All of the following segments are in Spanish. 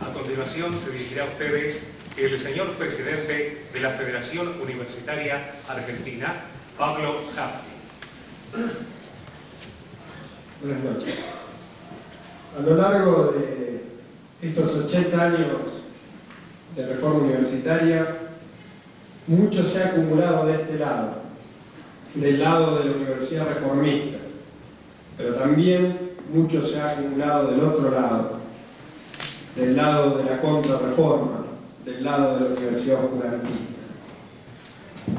A continuación se dirigirá a ustedes el señor presidente de la Federación Universitaria Argentina, Pablo Hafti. Buenas noches. A lo largo de estos 80 años de reforma universitaria, mucho se ha acumulado de este lado, del lado de la universidad reformista, pero también mucho se ha acumulado del otro lado, del lado de la contrarreforma, del lado de la universidad oscurantista.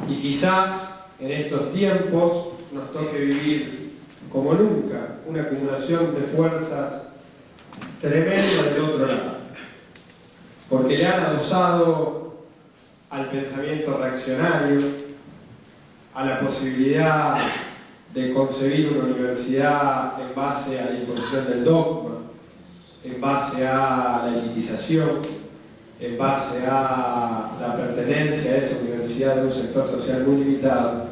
Y quizás en estos tiempos nos toque vivir como nunca una acumulación de fuerzas tremenda del otro lado, porque le han adosado al pensamiento reaccionario, a la posibilidad de concebir una universidad en base a la imposición del dogma, en base a la elitización, en base a la pertenencia a esa universidad de un sector social muy limitado,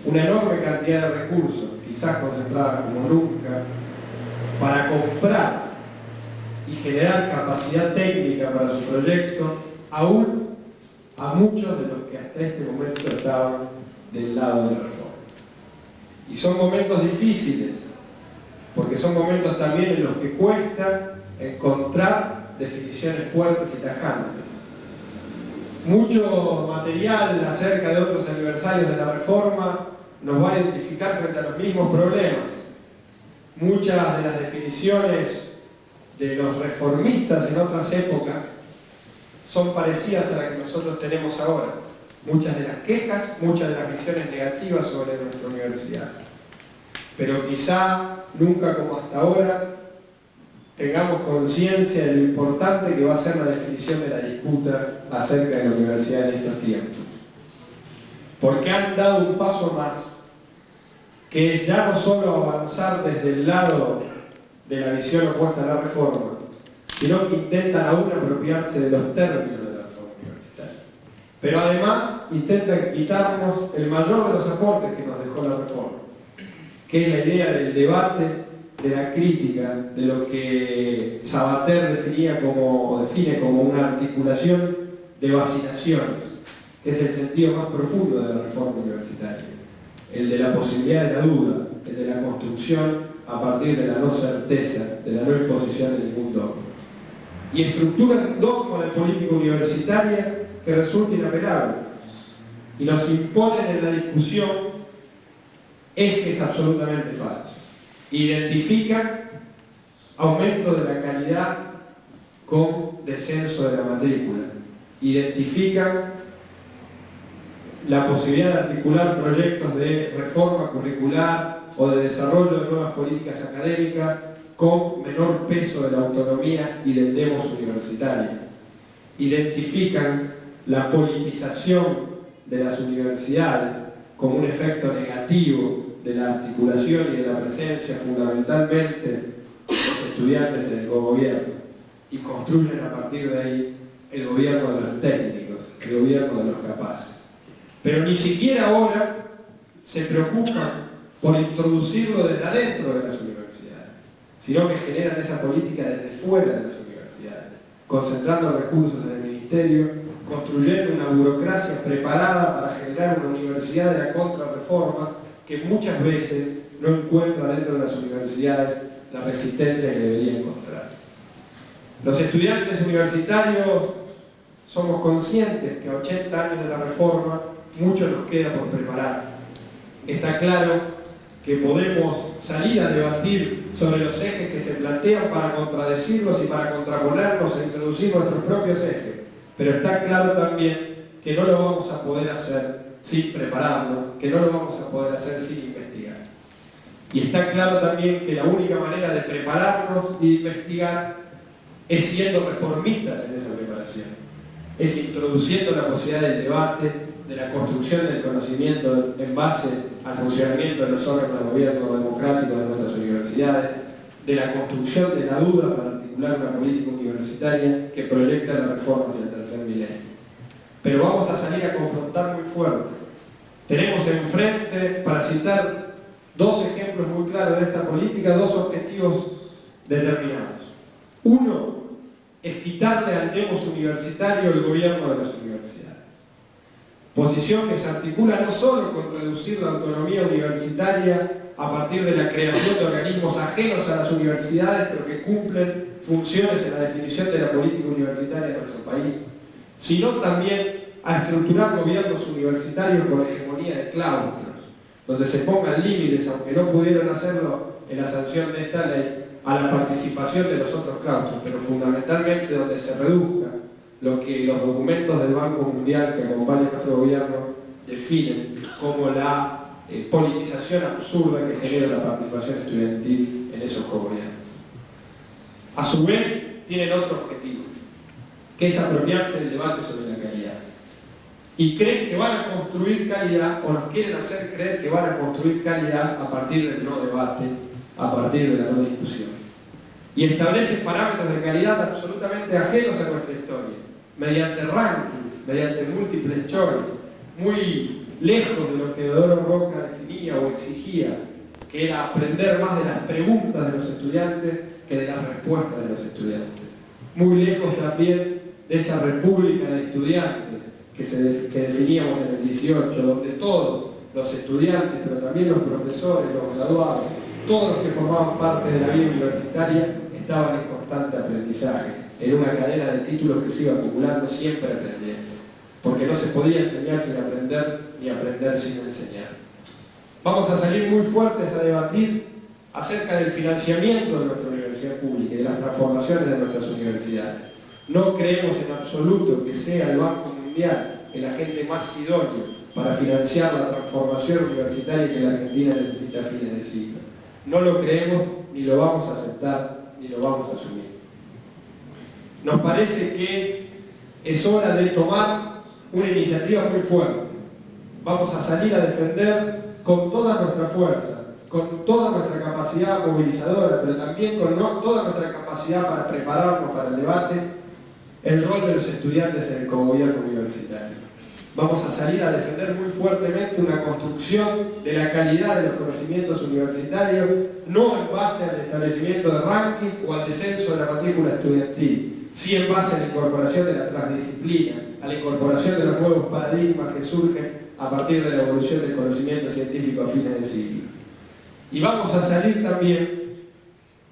una enorme cantidad de recursos, quizás concentradas como nunca, para comprar y generar capacidad técnica para su proyecto, aún a muchos de los que hasta este momento estaban del lado de la reforma. Y son momentos difíciles, porque son momentos también en los que cuesta encontrar definiciones fuertes y tajantes. Mucho material acerca de otros aniversarios de la reforma nos va a identificar frente a los mismos problemas. Muchas de las definiciones de los reformistas en otras épocas son parecidas a las que nosotros tenemos ahora. Muchas de las quejas, muchas de las visiones negativas sobre nuestra universidad. Pero quizá nunca como hasta ahora tengamos conciencia de lo importante que va a ser la definición de la disputa acerca de la universidad en estos tiempos. Porque han dado un paso más, que es ya no solo avanzar desde el lado de la visión opuesta a la reforma, sino que intentan aún apropiarse de los términos de la reforma universitaria. Pero además intentan quitarnos el mayor de los aportes que nos dejó la reforma, que es la idea del debate, de la crítica, de lo que Sabater define como una articulación de vacilaciones, que es el sentido más profundo de la reforma universitaria, el de la posibilidad de la duda, el de la construcción a partir de la no certeza, de la no imposición de ningún dogma. Y estructuran dogma de política universitaria que resulta inapelable y nos imponen en la discusión ejes absolutamente falsos. Identifican aumento de la calidad con descenso de la matrícula. Identifican la posibilidad de articular proyectos de reforma curricular o de desarrollo de nuevas políticas académicas con menor peso de la autonomía y del demos universitario. Identifican la politización de las universidades como un efecto negativo de la articulación y de la presencia fundamentalmente de los estudiantes en el gobierno, y construyen a partir de ahí el gobierno de los técnicos, el gobierno de los capaces. Pero ni siquiera ahora se preocupan por introducirlo desde adentro de las universidades, sino que generan esa política desde fuera de las universidades, concentrando recursos en el ministerio, construyendo una burocracia preparada para generar una universidad de la contrarreforma que muchas veces no encuentra dentro de las universidades la resistencia que debería encontrar. Los estudiantes universitarios somos conscientes que a 80 años de la reforma mucho nos queda por preparar. Está claro que podemos salir a debatir sobre los ejes que se plantean para contradecirlos y para contraponerlos e introducir nuestros propios ejes, pero está claro también que no lo vamos a poder hacer sin prepararnos, que no lo vamos a poder hacer sin investigar. Y está claro también que la única manera de prepararnos y de investigar es siendo reformistas en esa preparación, es introduciendo la posibilidad del debate, de la construcción del conocimiento en base al funcionamiento de los órganos de gobierno democrático de nuestras universidades, de la construcción de la duda para articular una política universitaria que proyecta la reforma hacia el tercer milenio. Pero vamos a salir a confrontar muy fuerte Tenemos enfrente, para citar dos ejemplos muy claros de esta política, dos objetivos determinados. Uno es quitarle al demos universitario el gobierno de las universidades. Posición que se articula no solo con reducir la autonomía universitaria a partir de la creación de organismos ajenos a las universidades, pero que cumplen funciones en la definición de la política universitaria de nuestro país, sino también a estructurar gobiernos universitarios con hegemonía de claustros, donde se pongan límites, aunque no pudieron hacerlo en la sanción de esta ley, a la participación de los otros claustros, pero fundamentalmente donde se reduzca lo que los documentos del Banco Mundial que acompañan nuestro gobierno definen como la politización absurda que genera la participación estudiantil en esos gobiernos. A su vez, tienen otro objetivo, que es apropiarse del debate sobre la calidad. Y creen que van a construir calidad, o nos quieren hacer creer que van a construir calidad a partir del no debate, a partir de la no discusión. Y establecen parámetros de calidad absolutamente ajenos a nuestra historia, mediante rankings, mediante múltiples choice, muy lejos de lo que Deodoro Roca definía o exigía, que era aprender más de las preguntas de los estudiantes que de las respuestas de los estudiantes. Muy lejos también de esa república de estudiantes que definíamos en el 18, donde todos los estudiantes, pero también los profesores, los graduados, todos los que formaban parte de la vida universitaria, estaban en constante aprendizaje, en una cadena de títulos que se iba acumulando, siempre aprendiendo, porque no se podía enseñar sin aprender, ni aprender sin enseñar. Vamos a salir muy fuertes a debatir acerca del financiamiento de nuestra universidad pública y de las transformaciones de nuestras universidades. No creemos en absoluto que sea el Banco Mundial el agente más idóneo para financiar la transformación universitaria que la Argentina necesita a fines de siglo. No lo creemos, ni lo vamos a aceptar, ni lo vamos a asumir. Nos parece que es hora de tomar una iniciativa muy fuerte. Vamos a salir a defender con toda nuestra fuerza, con toda nuestra capacidad movilizadora, pero también con toda nuestra capacidad para prepararnos para el debate, el rol de los estudiantes en el cogobierno universitario. Vamos a salir a defender muy fuertemente una construcción de la calidad de los conocimientos universitarios, no en base al establecimiento de rankings o al descenso de la matrícula estudiantil, sí en base a la incorporación de la transdisciplina, a la incorporación de los nuevos paradigmas que surgen a partir de la evolución del conocimiento científico a fines de siglo. Y vamos a salir también,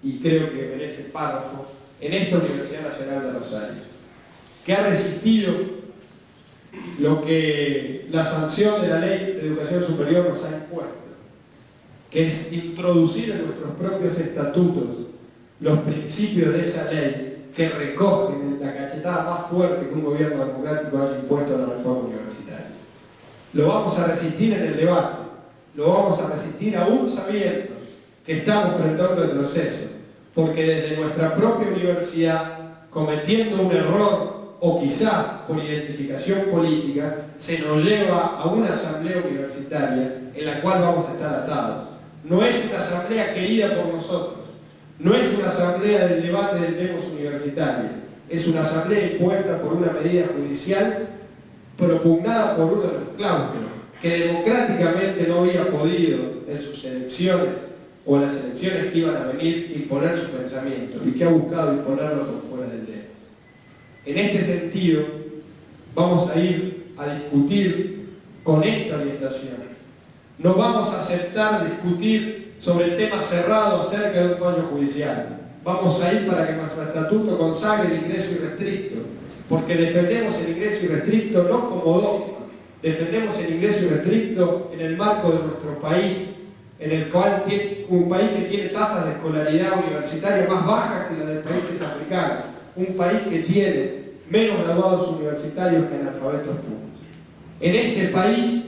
y creo que merece párrafo, en esta Universidad Nacional de Rosario, que ha resistido lo que la sanción de la Ley de Educación Superior nos ha impuesto, que es introducir en nuestros propios estatutos los principios de esa ley que recogen la cachetada más fuerte que un gobierno democrático haya impuesto a la reforma universitaria. Lo vamos a resistir en el debate, lo vamos a resistir aún sabiendo que estamos frente a un retroceso, porque desde nuestra propia universidad, cometiendo un error o quizás por identificación política, se nos lleva a una asamblea universitaria en la cual vamos a estar atados. No es una asamblea querida por nosotros, no es una asamblea del debate del demos universitario, es una asamblea impuesta por una medida judicial propugnada por uno de los claustros, que democráticamente no había podido en sus elecciones o en las elecciones que iban a venir imponer su pensamiento y que ha buscado imponerlo por fuera del demos. En este sentido, vamos a ir a discutir con esta orientación. No vamos a aceptar discutir sobre el tema cerrado acerca de un fallo judicial. Vamos a ir para que nuestro estatuto consagre el ingreso irrestricto, porque defendemos el ingreso irrestricto no como dogma, defendemos el ingreso irrestricto en el marco de nuestro país, en el cual tiene un país que tiene tasas de escolaridad universitaria más bajas que la de países africanos, un país que tiene menos graduados universitarios que analfabetos puros. En este país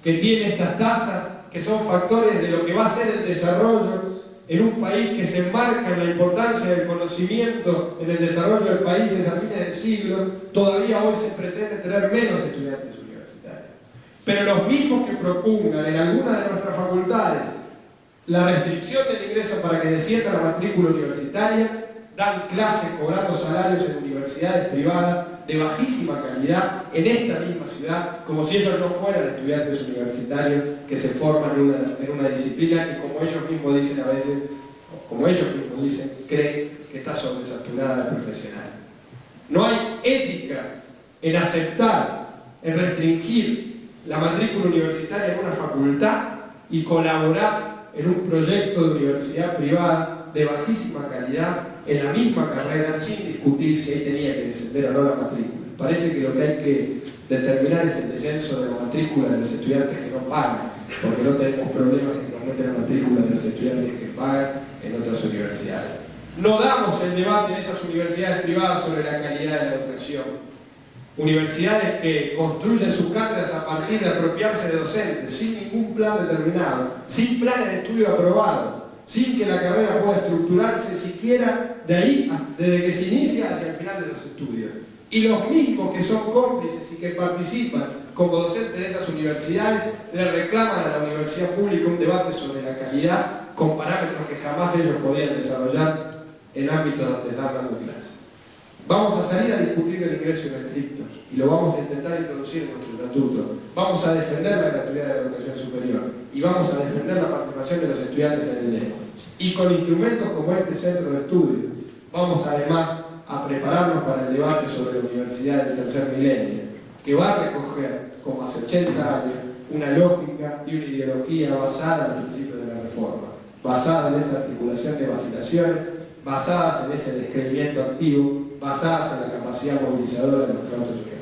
que tiene estas tasas, que son factores de lo que va a ser el desarrollo, en un país que se enmarca en la importancia del conocimiento en el desarrollo del país a fines del siglo, todavía hoy se pretende tener menos estudiantes universitarios. Pero los mismos que propugnan en algunas de nuestras facultades la restricción del ingreso para que descienda la matrícula universitaria, dan clases cobrando salarios en universidades privadas de bajísima calidad en esta misma ciudad, como si ellos no fueran estudiantes universitarios que se forman en una disciplina y como ellos mismos dicen a veces, como ellos mismos dicen, creen que está sobresaturada de profesional. No hay ética en aceptar, en restringir la matrícula universitaria en una facultad y colaborar en un proyecto de universidad privada de bajísima calidad en la misma carrera sin discutir si ahí tenía que descender o no la matrícula. Parece que lo que hay que determinar es el descenso de la matrícula de los estudiantes que no pagan, porque no tenemos problemas en que aumente la matrícula de los estudiantes que pagan en otras universidades. No damos el debate en esas universidades privadas sobre la calidad de la educación. Universidades que construyen sus cátedras a partir de apropiarse de docentes, sin ningún plan determinado, sin planes de estudio aprobados, sin que la carrera pueda estructurarse siquiera de ahí, desde que se inicia hacia el final de los estudios. Y los mismos que son cómplices y que participan como docentes de esas universidades le reclaman a la universidad pública un debate sobre la calidad con parámetros que jamás ellos podían desarrollar en ámbitos donde están dando clases. Vamos a salir a discutir el ingreso irrestricto y lo vamos a intentar introducir en nuestro estatuto. Vamos a defender la gratuidad de la educación superior y vamos a defender la participación de los estudiantes en el ESCO. Y con instrumentos como este centro de estudio, vamos además a prepararnos para el debate sobre la universidad del tercer milenio, que va a recoger, como hace 80 años, una lógica y una ideología basada en los principios de la reforma, basada en esa articulación de vacilaciones, basadas en ese descreimiento activo, basadas en la capacidad movilizadora de los claustros universitarios.